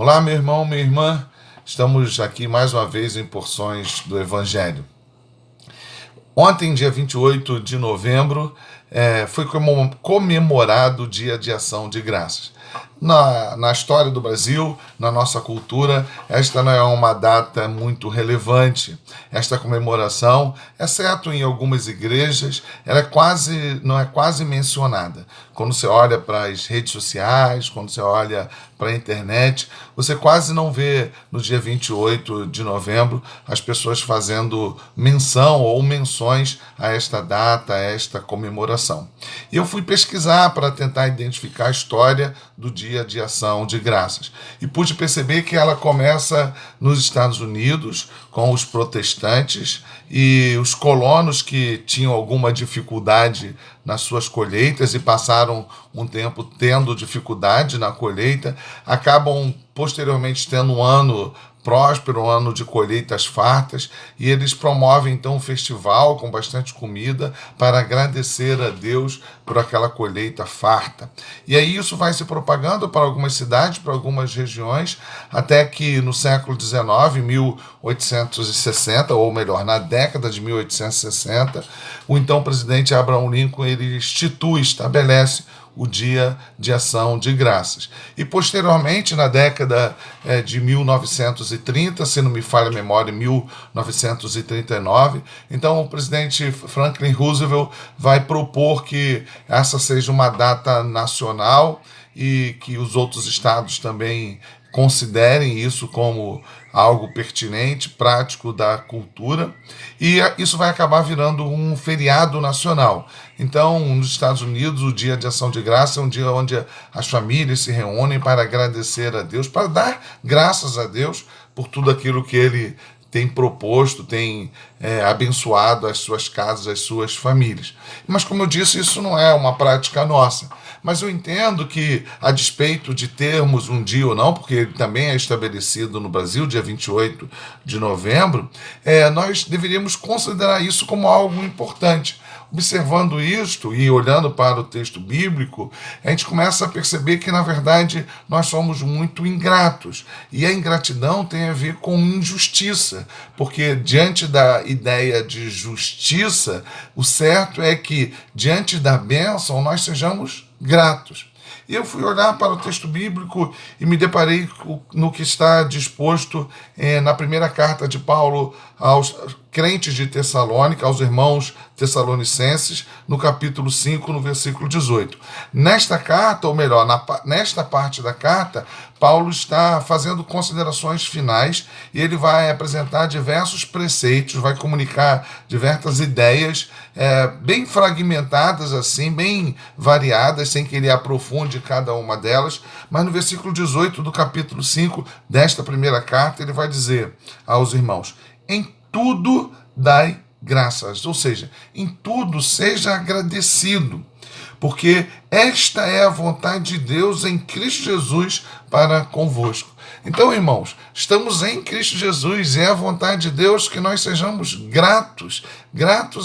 Olá, meu irmão, minha irmã. Estamos aqui mais uma vez em porções do Evangelho. Ontem, dia 28 de novembro, foi comemorado o Dia de Ação de Graças. Na história do Brasil, na nossa cultura, esta não é uma data muito relevante. Esta comemoração, exceto em algumas igrejas, ela não é quase mencionada. Quando você olha para as redes sociais, quando você olha para a internet, você quase não vê no dia 28 de novembro as pessoas fazendo menção ou menções a esta data, a esta comemoração. E eu fui pesquisar para tentar identificar a história do Dia de Ação de Graças. E pude perceber que ela começa nos Estados Unidos, com os protestantes e os colonos que tinham alguma dificuldade nas suas colheitas e passaram um tempo tendo dificuldade na colheita, acabam posteriormente tendo um ano próspero, um ano de colheitas fartas, e eles promovem então um festival com bastante comida para agradecer a Deus por aquela colheita farta. E aí isso vai se propagando para algumas cidades, para algumas regiões, até que no século XIX, 1860, ou melhor, na década de 1860, o então presidente Abraham Lincoln ele estabelece o Dia de Ação de Graças. E posteriormente, na década de 1930, se não me falha a memória, 1939, então o presidente Franklin Roosevelt vai propor que essa seja uma data nacional e que os outros estados também considerem isso como algo pertinente, prático da cultura, e isso vai acabar virando um feriado nacional. Então, nos Estados Unidos, o Dia de Ação de Graça é um dia onde as famílias se reúnem para agradecer a Deus, para dar graças a Deus por tudo aquilo que Ele tem proposto, tem abençoado as suas casas, as suas famílias. Mas, como eu disse, isso não é uma prática nossa. Mas eu entendo que, a despeito de termos um dia ou não, porque ele também é estabelecido no Brasil, dia 28 de novembro, nós deveríamos considerar isso como algo importante. Observando isto e olhando para o texto bíblico, a gente começa a perceber que, na verdade, nós somos muito ingratos. E a ingratidão tem a ver com injustiça, porque diante da ideia de justiça, o certo é que, diante da bênção, nós sejamos gratos. E eu fui olhar para o texto bíblico e me deparei no que está disposto na primeira carta de Paulo aos crentes de Tessalônica, aos irmãos tessalonicenses, no capítulo 5, no versículo 18. Nesta carta, ou melhor, nesta parte da carta, Paulo está fazendo considerações finais e ele vai apresentar diversos preceitos, vai comunicar diversas ideias bem fragmentadas, assim, bem variadas, sem que ele aprofunde cada uma delas. Mas no versículo 18 do capítulo 5 desta primeira carta, ele vai dizer aos irmãos: em tudo dai graças, ou seja, em tudo seja agradecido, porque esta é a vontade de Deus em Cristo Jesus para convosco. Então, irmãos, estamos em Cristo Jesus e é a vontade de Deus que nós sejamos gratos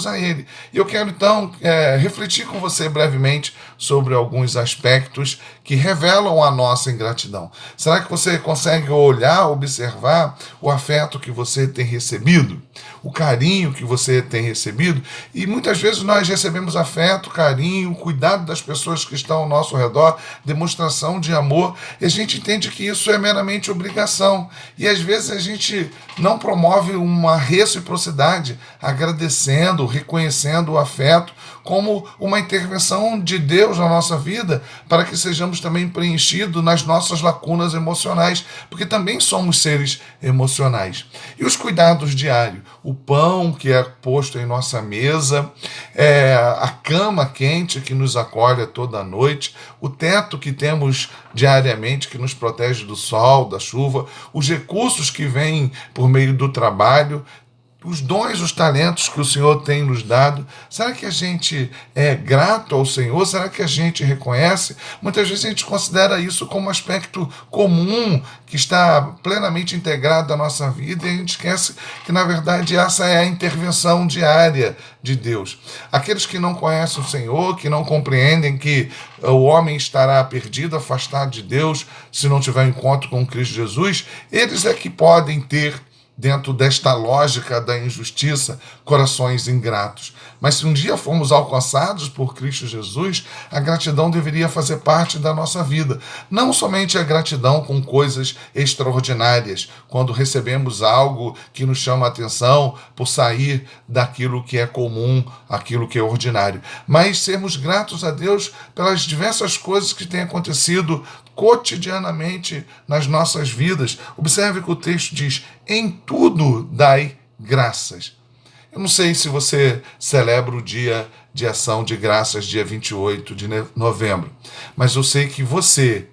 a Ele. E eu quero, então, refletir com você brevemente sobre alguns aspectos que revelam a nossa ingratidão. Será que você consegue olhar, observar o afeto que você tem recebido? O carinho que você tem recebido? E muitas vezes nós recebemos afeto, carinho, cuidado das pessoas que estão ao nosso redor, demonstração de amor, e a gente entende que isso é meramente obrigação. E às vezes a gente não promove uma reciprocidade, agradecendo, reconhecendo o afeto como uma intervenção de Deus na nossa vida, para que sejamos também preenchidos nas nossas lacunas emocionais, porque também somos seres emocionais. E os cuidados diários, o pão que é posto em nossa mesa, a cama quente que nos acolhe toda noite, o teto que temos diariamente que nos protege do sol, da chuva, os recursos que vêm por meio do trabalho, os dons, os talentos que o Senhor tem nos dado? Será que a gente é grato ao Senhor? Será que a gente reconhece? Muitas vezes a gente considera isso como um aspecto comum, que está plenamente integrado à nossa vida, e a gente esquece que, na verdade, essa é a intervenção diária de Deus. Aqueles que não conhecem o Senhor, que não compreendem que o homem estará perdido, afastado de Deus, se não tiver encontro com Cristo Jesus, eles é que podem ter, dentro desta lógica da injustiça, corações ingratos. Mas se um dia formos alcançados por Cristo Jesus, a gratidão deveria fazer parte da nossa vida. Não somente a gratidão com coisas extraordinárias, quando recebemos algo que nos chama a atenção por sair daquilo que é comum, aquilo que é ordinário, mas sermos gratos a Deus pelas diversas coisas que têm acontecido cotidianamente nas nossas vidas. Observe que o texto diz: em tudo dai graças. Eu não sei se você celebra o dia de ação de graças, dia 28 de novembro, mas eu sei que você,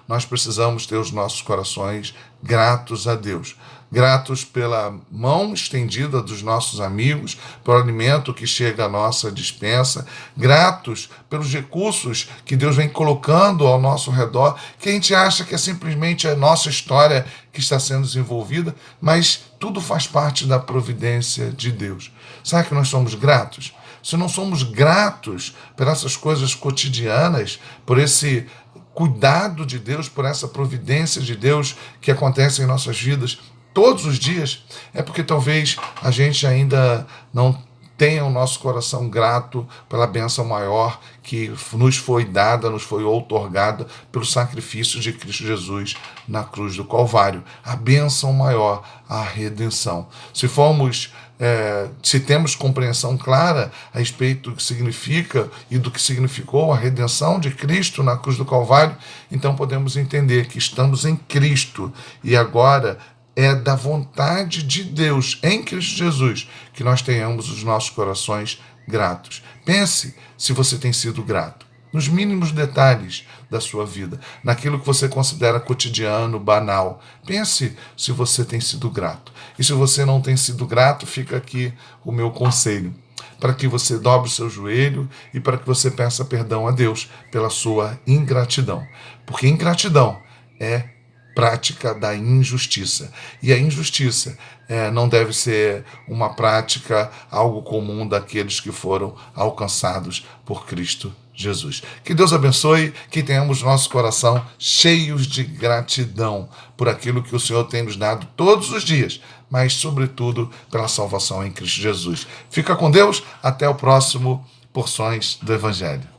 nós precisamos ter os nossos corações gratos a Deus. Gratos pela mão estendida dos nossos amigos, pelo alimento que chega à nossa despensa, gratos pelos recursos que Deus vem colocando ao nosso redor, que a gente acha que é simplesmente a nossa história que está sendo desenvolvida, mas tudo faz parte da providência de Deus. Sabe que nós somos gratos? Se não somos gratos por essas coisas cotidianas, por esse cuidado de Deus, por essa providência de Deus que acontece em nossas vidas todos os dias, é porque talvez a gente ainda não tenha o nosso coração grato pela bênção maior que nos foi dada, nos foi outorgada pelo sacrifício de Cristo Jesus na cruz do Calvário. A bênção maior, a redenção. Se temos compreensão clara a respeito do que significa e do que significou a redenção de Cristo na cruz do Calvário, então podemos entender que estamos em Cristo e agora é da vontade de Deus, em Cristo Jesus, que nós tenhamos os nossos corações gratos. Pense se você tem sido grato, nos mínimos detalhes da sua vida, naquilo que você considera cotidiano, banal. Pense se você tem sido grato. E se você não tem sido grato, fica aqui o meu conselho, para que você dobre o seu joelho e para que você peça perdão a Deus pela sua ingratidão. Porque ingratidão é prática da injustiça. E a injustiça não deve ser uma prática, algo comum daqueles que foram alcançados por Cristo Jesus. Que Deus abençoe, que tenhamos nosso coração cheios de gratidão por aquilo que o Senhor tem nos dado todos os dias, mas sobretudo pela salvação em Cristo Jesus. Fica com Deus, até o próximo Porções do Evangelho.